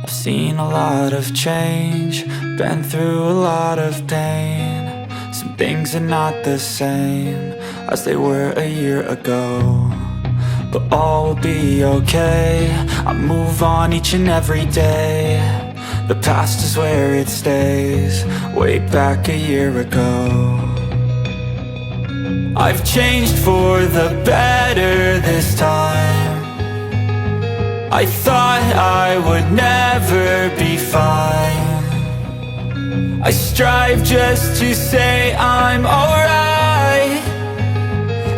I've seen a lot of change, been through a lot of pain. Some things are not the same as they were a year ago, but all will be okay. I move on each and every day. The past is where it stays, way back a year ago. I've changed for the better this time. I thought I would never be fine. I strive just to say I'm alright,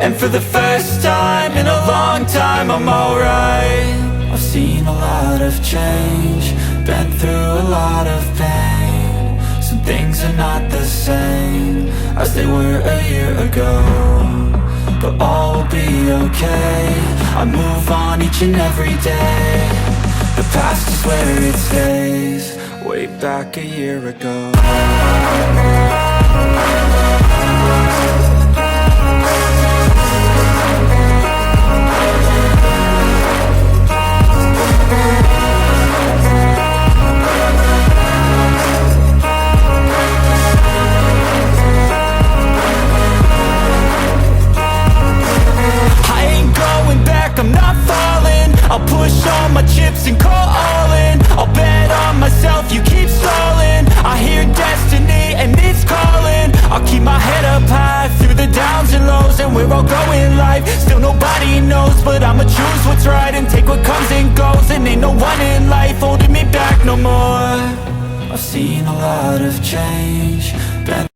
and for the first time in a long time I'm alright. I've seen a lot of change, been through a lot of pain. Some things are not the same as they were a year ago, but all will be okay. I move on each and every day. The past is where it stays, way back a year ago. I'll push all my chips and call all in. I'll bet on myself, you keep stalling. I hear destiny and it's calling. I'll keep my head up high through the downs and lows, and we're all going life. Still nobody knows, but I'ma choose what's right and take what comes and goes. And ain't no one in life holding me back no more. I've seen a lot of change, been